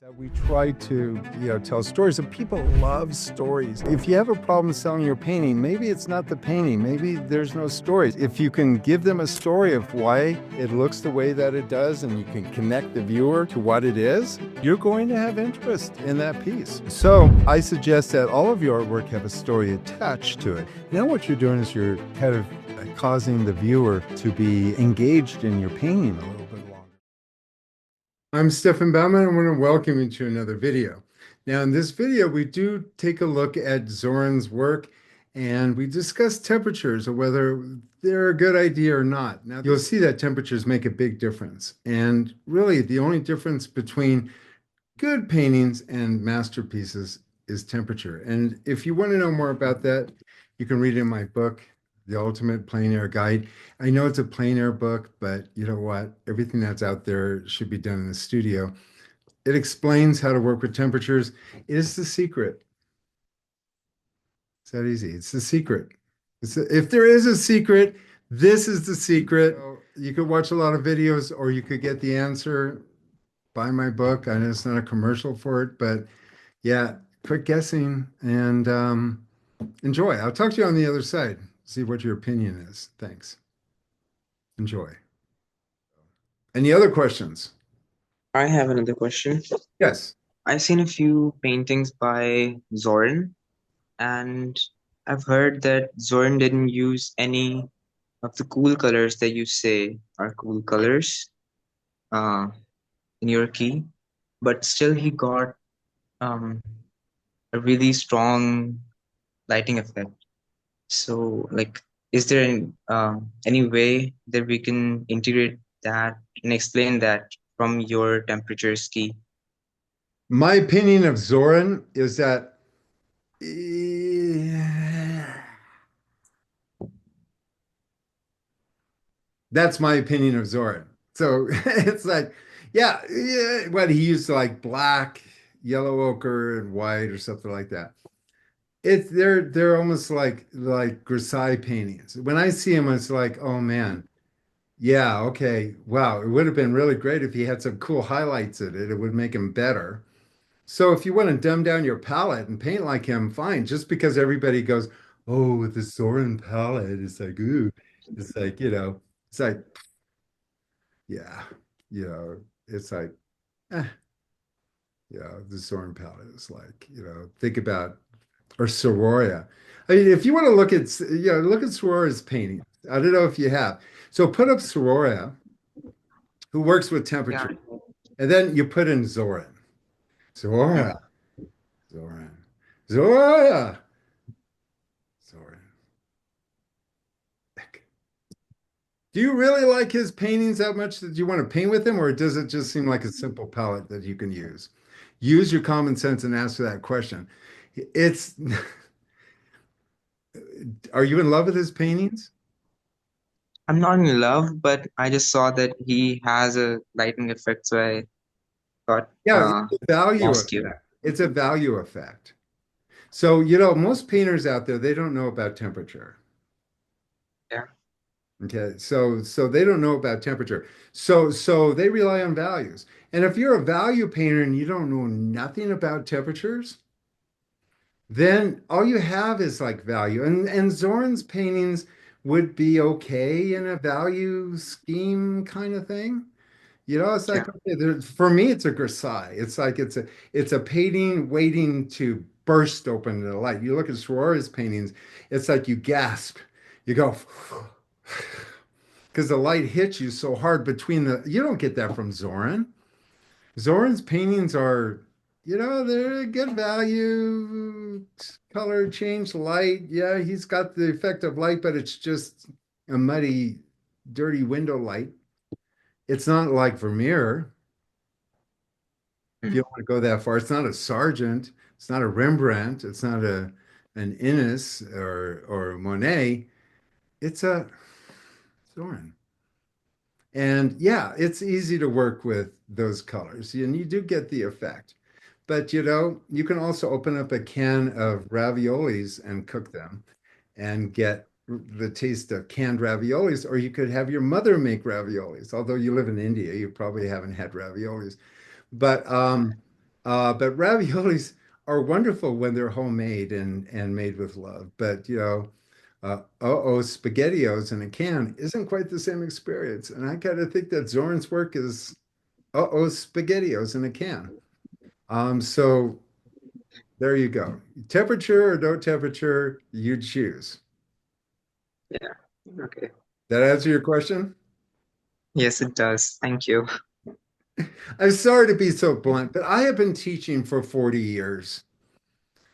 That we try to, tell stories, and people love stories. If you have a problem selling your painting, maybe it's not the painting, maybe there's no stories. If you can give them a story of why it looks the way that it does, and you can connect the viewer to what it is, you're going to have interest in that piece. So I suggest that all of your artwork have a story attached to it. Now what you're doing is you're kind of causing the viewer to be engaged in your painting a little bit longer. I'm Stefan Baumann. I want to welcome you to another video. Now, in this video, we do take a look at Zoran's work, and we discuss temperatures or whether they're a good idea or not. Now, you'll see that temperatures make a big difference. And really, the only difference between good paintings and masterpieces is temperature. And if you want to know more about that, you can read in my book, The Ultimate Plein Air Guide. I know it's a plein air book, but you know what? Everything that's out there should be done in the studio. It explains how to work with temperatures. It is the secret. It's that easy. It's the secret. If there is a secret, this is the secret. You could watch a lot of videos, or you could get the answer. Buy my book. I know it's not a commercial for it, but yeah, quit guessing and enjoy. I'll talk to you on the other side. See what your opinion is. Thanks. Enjoy. Any other questions? I have another question. Yes. I've seen a few paintings by Zoran, and I've heard that Zoran didn't use any of the cool colors that you say are cool colors uh, in your key, but still he got um, a really strong lighting effect. So, like, is there any way that we can integrate that and explain that from your temperature key? My opinion of Zoran is that that's my opinion of Zoran. So it's like, yeah, what he used to like black, yellow ochre, and white or something like that. They're almost like grisaille paintings. When I see them, it's like, oh man, yeah, okay, wow, it would have been really great if he had some cool highlights in it. It would make him better. So if you want to dumb down your palette and paint like him, fine. Just because everybody goes, oh, with the Soren palette, it's like, ooh, it's like, it's like, yeah, it's like, eh, the Soren palette is like, think about, or Sorolla. I mean, if you want to look at, look at Sorolla's paintings. I don't know if you have. So put up Sorolla, who works with Yeah. temperature, and then you put in Zoran. Sorolla, Zoran, Sorolla, Zoran. Do you really like his paintings that much that you want to paint with him, or does it just seem like a simple palette that you can use? Use your common sense and answer that question. It's, are you in love with his paintings? I'm not in love, but I just saw that he has a lighting effect, so I thought Yeah, it's a value ask you. effect. It's a value effect. So, most painters out there, they don't know about temperature. Yeah, Okay, so they don't know about temperature. So they rely on values. And if you're a value painter and you don't know nothing about temperatures, then all you have is like value. And Zorn's paintings would be okay in a value scheme kind of thing. It's yeah, like okay, for me, it's a grisaille. It's like it's a painting waiting to burst open to the light. You look at Sorora's paintings, it's like you gasp, you go because the light hits you so hard between the. You don't get that from Zoran. Zoran's paintings are, they're a good value, color change, light. Yeah, he's got the effect of light, but it's just a muddy, dirty window light. It's not like Vermeer. If mm, you don't want to go that far, it's not a Sargent, it's not a Rembrandt, it's not an Innes or Monet. It's a Zoran. And yeah, it's easy to work with those colors, and you do get the effect. But you can also open up a can of raviolis and cook them and get the taste of canned raviolis, or you could have your mother make raviolis. Although you live in India, you probably haven't had raviolis. But But raviolis are wonderful when they're homemade and made with love. But spaghettios in a can isn't quite the same experience. And I kind of think that Zoran's work is spaghettios in a can. So there you go. Temperature or no temperature, you choose. Yeah. Okay. That answer your question? Yes, it does. Thank you. I'm sorry to be so blunt, but I have been teaching for 40 years.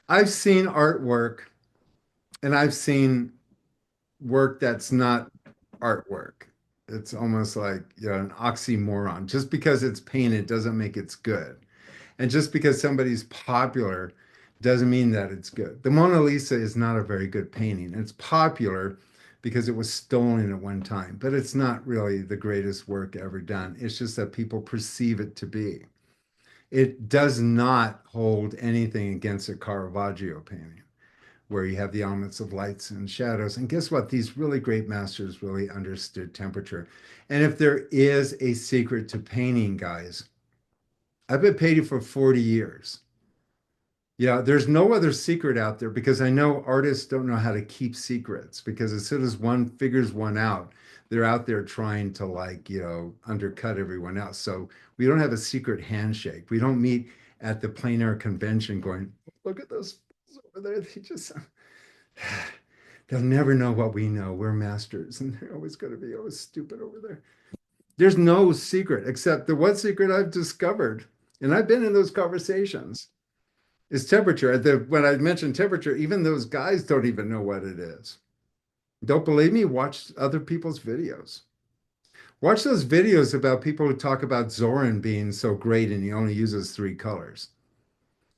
I've seen artwork and I've seen work that's not artwork. It's almost like an oxymoron. Just because it's painted doesn't make it's good. And just because somebody's popular doesn't mean that it's good. The Mona Lisa is not a very good painting. It's popular because it was stolen at one time, but it's not really the greatest work ever done. It's just that people perceive it to be. It does not hold anything against a Caravaggio painting, where you have the elements of lights and shadows. And guess what? These really great masters really understood temperature. And if there is a secret to painting, guys, I've been painting for 40 years. Yeah, there's no other secret out there because I know artists don't know how to keep secrets because as soon as one figures one out, they're out there trying to undercut everyone else. So we don't have a secret handshake. We don't meet at the plein air convention going, look at those over there. They just they'll never know what we know. We're masters, and they're always going to be always stupid over there. There's no secret except the one secret I've discovered, and I've been in those conversations is temperature. When I mentioned temperature, even those guys don't even know what it is. Don't believe me? Watch other people's videos. Watch those videos about people who talk about Zoran being so great and he only uses 3 colors.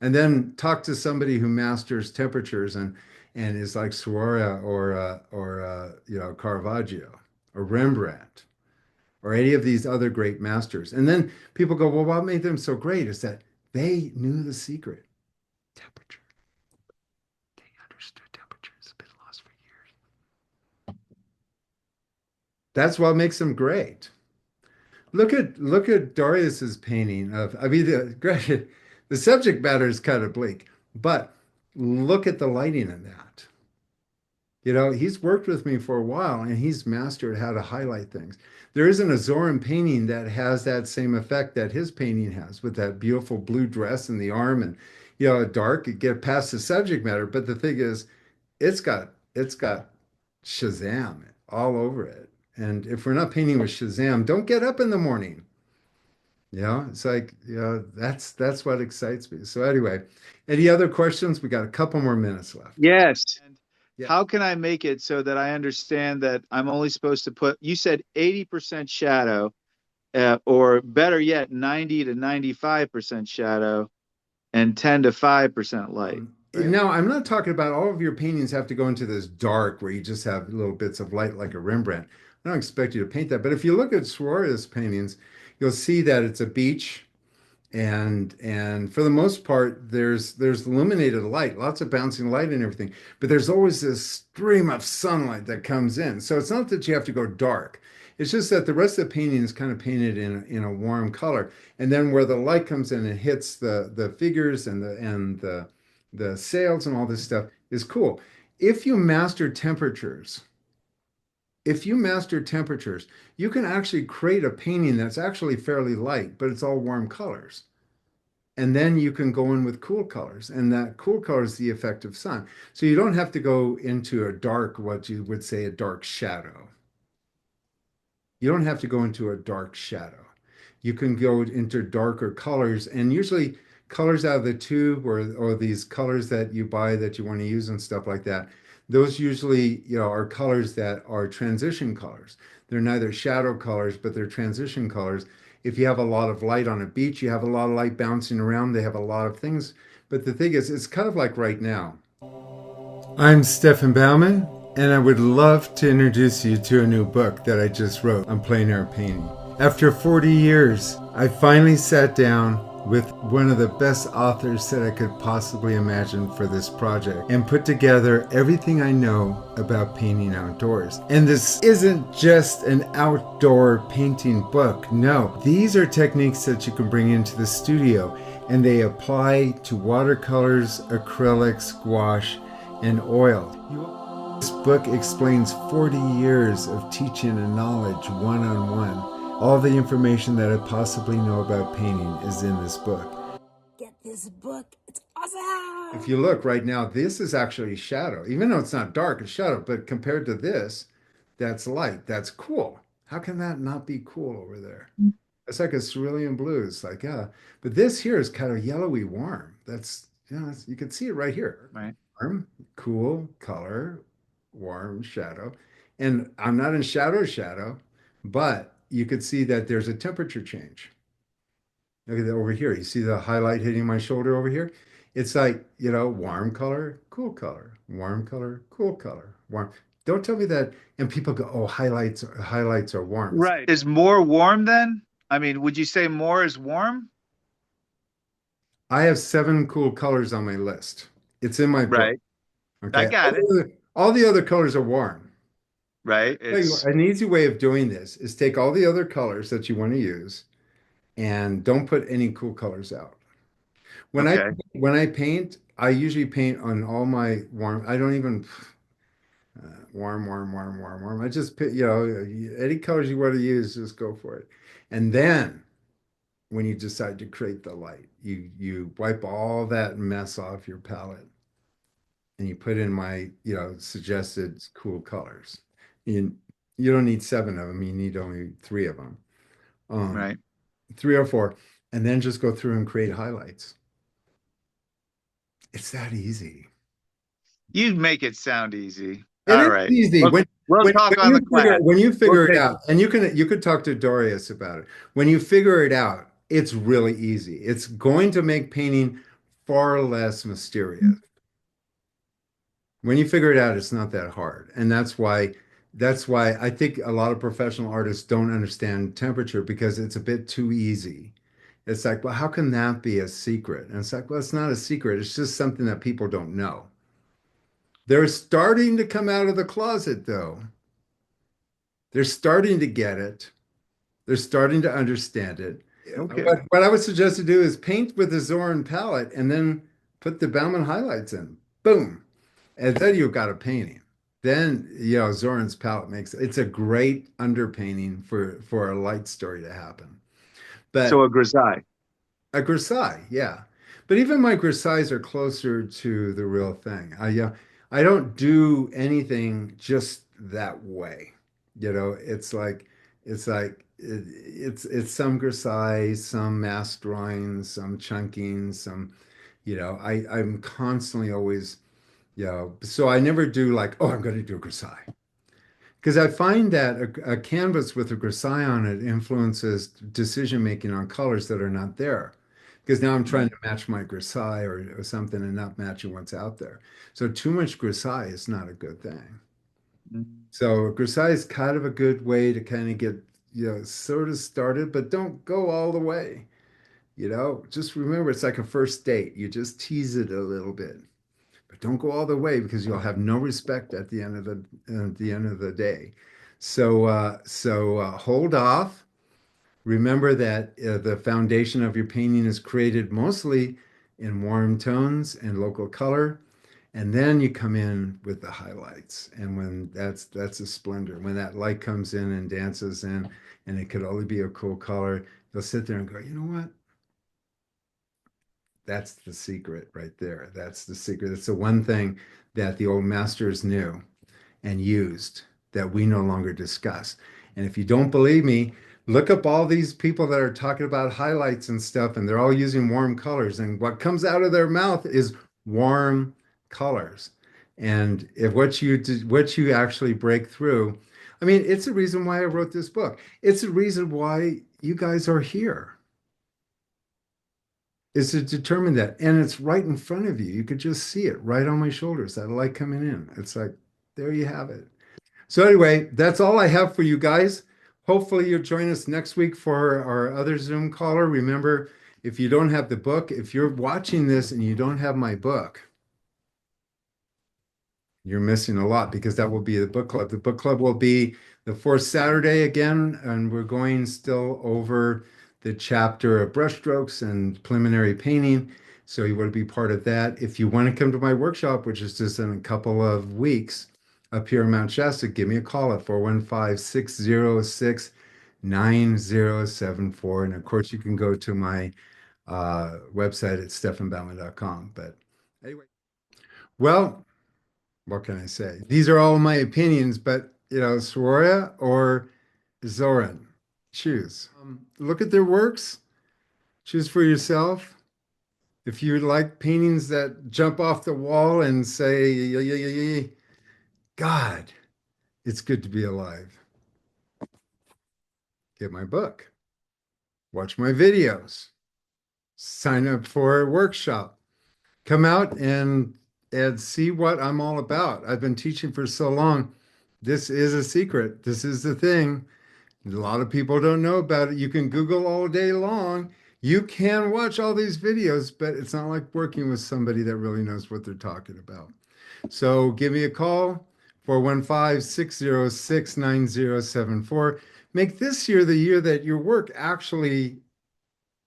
And then talk to somebody who masters temperatures and is like Sorolla or Caravaggio or Rembrandt or any of these other great masters. And then people go, well, what made them so great is that they knew the secret. Temperature. They understood temperature. It's been lost for years. That's what makes them great. Look at Darius's painting of. I mean, the subject matter is kind of bleak, but look at the lighting in that. He's worked with me for a while and he's mastered how to highlight things. There isn't a Zoran painting that has that same effect that his painting has with that beautiful blue dress and the arm and dark, it get past the subject matter. But the thing is, it's got Shazam all over it. And if we're not painting with Shazam, don't get up in the morning. It's like, that's what excites me. So anyway, any other questions? We got a couple more minutes left. Yes. And Yeah. how can I make it so that I understand that I'm only supposed to put, you said 80% shadow, or better yet, 90 to 95% shadow and 10 to 5% light. Right? Now, I'm not talking about all of your paintings have to go into this dark where you just have little bits of light like a Rembrandt. I don't expect you to paint that. But if you look at Sorolla's paintings, you'll see that it's a beach. And for the most part, there's illuminated light, lots of bouncing light and everything. But there's always this stream of sunlight that comes in. So it's not that you have to go dark. It's just that the rest of the painting is kind of painted in a warm color. And then where the light comes in and hits the figures and the sails and all this stuff is cool. If you master temperatures, you can actually create a painting that's actually fairly light, but it's all warm colors. And then you can go in with cool colors, and that cool color is the effect of sun. So you don't have to go into a dark, what you would say, a dark shadow. You don't have to go into a dark shadow. You can go into darker colors, and usually colors out of the tube or these colors that you buy that you want to use and stuff like that. Those usually, are colors that are transition colors. They're neither shadow colors, but they're transition colors. If you have a lot of light on a beach, you have a lot of light bouncing around. They have a lot of things. But the thing is, it's kind of like right now. I'm Stefan Baumann, and I would love to introduce you to a new book that I just wrote on plein air painting. After 40 years, I finally sat down with one of the best authors that I could possibly imagine for this project and put together everything I know about painting outdoors. And this isn't just an outdoor painting book. No, these are techniques that you can bring into the studio, and they apply to watercolors, acrylics, gouache, and oil. This book explains 40 years of teaching and knowledge one-on-one. All the information that I possibly know about painting is in this book. Get this book. It's awesome. If you look right now, this is actually shadow. Even though it's not dark, it's shadow. But compared to this, that's light. That's cool. How can that not be cool over there? It's like a cerulean blue. It's like, yeah. But this here is kind of yellowy warm. That's, you can see it right here. Right. Warm, cool color, warm shadow. And I'm not in shadow, but you could see that there's a temperature change. Look at that over here. You see the highlight hitting my shoulder over here? It's like, warm color, cool color, warm color, cool color, warm. Don't tell me that. And people go, oh, highlights are warm. Right. Is more warm then? I mean, would you say more is warm? I have 7 cool colors on my list. It's in my book. Right. Okay. I got it. All the other colors are warm. Right. It's An easy way of doing this is take all the other colors that you want to use and don't put any cool colors out. When I paint, I usually paint on all my warm. I don't even warm. I just pick, any colors you want to use, just go for it. And then when you decide to create the light, you wipe all that mess off your palette and you put in my, suggested cool colors. And you don't need 7 of them. You need only 3 of them. right. 3 or 4, and then just go through and create highlights. It's that easy. You make it sound easy. It All is right. easy. We'll talk on the class. When you figure it take out, and you could talk to Dorius about it. When you figure it out, it's really easy. It's going to make painting far less mysterious. When you figure it out, it's not that hard. And that's why I think a lot of professional artists don't understand temperature, because it's a bit too easy. It's like, well, how can that be a secret? And it's like, well, it's not a secret. It's just something that people don't know. They're starting to come out of the closet, though. They're starting to get it. They're starting to understand it. Okay. What I would suggest to do is paint with the Zoran palette and then put the Baumann highlights in. Boom. And then you've got a painting. Then, Zoran's palette it's a great underpainting for a light story to happen. But So a grisaille. a grisaille, yeah. But even my grisailles are closer to the real thing. I don't do anything just that way. It's some grisaille, some mass drawings, some chunking, some, I'm constantly always, so I never do like, oh, I'm going to do a grisaille. Because I find that a canvas with a grisaille on it influences decision making on colors that are not there. Because now I'm trying to match my grisaille or something and not matching what's out there. So too much grisaille is not a good thing. So grisaille is kind of a good way to kind of get, sort of started, but don't go all the way. Just remember, it's like a first date. You just tease it a little bit. But don't go all the way, because you'll have no respect at the end of the day. So hold off. Remember that the foundation of your painting is created mostly in warm tones and local color, and then you come in with the highlights. And when that's a splendor. When that light comes in and dances in, and it could only be a cool color, you'll sit there and go, you know what? That's the secret right there. That's the secret. That's the one thing that the old masters knew and used that we no longer discuss. And if you don't believe me, look up all these people that are talking about highlights and stuff, and they're all using warm colors. And what comes out of their mouth is warm colors. And if what you actually break through, I mean, it's the reason why I wrote this book. It's the reason why you guys are here. Is to determine that. And it's right in front of you. You could just see it right on my shoulders, that light coming in. It's like, there you have it. So anyway, that's all I have for you guys. Hopefully you'll join us next week for our other Zoom caller. Remember, If you don't have the book, if you're watching this and you don't have my book, you're missing a lot, because that will be the book club. The book club will be the fourth Saturday again, and we're going still over the chapter of brushstrokes and preliminary painting. So you want to be part of that. If you want to come to my workshop, which is just in a couple of weeks up here in Mount Shasta, give me a call at 415-606-9074. And of course, you can go to my website at stefanbaumann.com. But anyway, well, what can I say? These are all my opinions, but Sorolla or Zoran, choose. Look at their works, choose for yourself. If you like paintings that jump off the wall and say, God, it's good to be alive, get my book, watch my videos, sign up for a workshop, come out and see what I'm all about. I've been teaching for so long. This is a secret. This is the thing. A lot of people don't know about it. You can Google all day long. You can watch all these videos, but it's not like working with somebody that really knows what they're talking about. So give me a call, 415-606-9074. Make this year the year that your work actually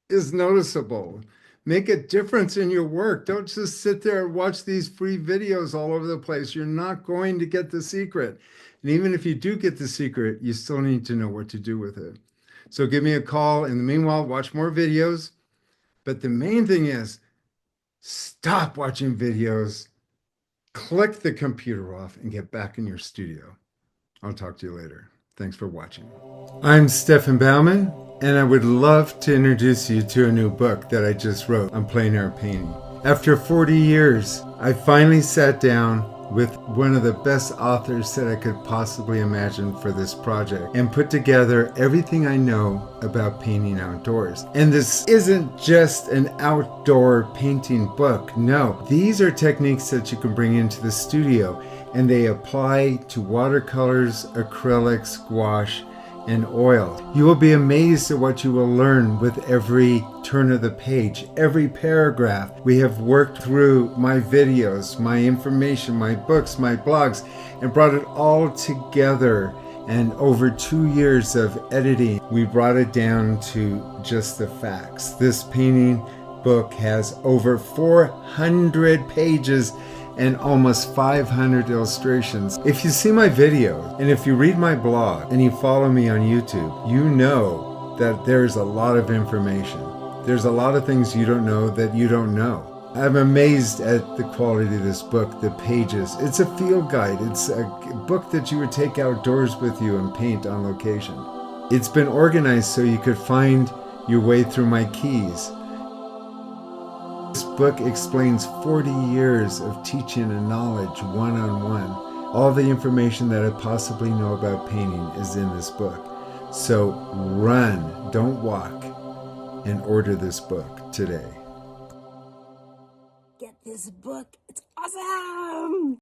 is noticeable. Make a difference in your work. Don't just sit there and watch these free videos all over the place. You're not going to get the secret. And even if you do get the secret, you still need to know what to do with it. So give me a call. In the meanwhile, watch more videos. But the main thing is, stop watching videos, click the computer off, and get back in your studio. I'll talk to you later. Thanks for watching. I'm Stefan Baumann, and I would love to introduce you to a new book that I just wrote on plein air painting. After 40 years, I finally sat down with one of the best authors that I could possibly imagine for this project and put together everything I know about painting outdoors. And this isn't just an outdoor painting book. No, these are techniques that you can bring into the studio, and they apply to watercolors, acrylics, gouache, and oil. You will be amazed at what you will learn with every turn of the page, every paragraph. We have worked through my videos, my information, my books, my blogs, and brought it all together. And over 2 years of editing, we brought it down to just the facts. This painting book has over 400 pages and almost 500 illustrations. If you see my videos, and if you read my blog, and you follow me on YouTube, you know that there's a lot of information. There's a lot of things you don't know that you don't know. I'm amazed at the quality of this book, the pages. It's a field guide. It's a book that you would take outdoors with you and paint on location. It's been organized so you could find your way through my keys. This book explains 40 years of teaching and knowledge one-on-one. All the information that I possibly know about painting is in this book. So run, don't walk, and order this book today. Get this book. It's awesome.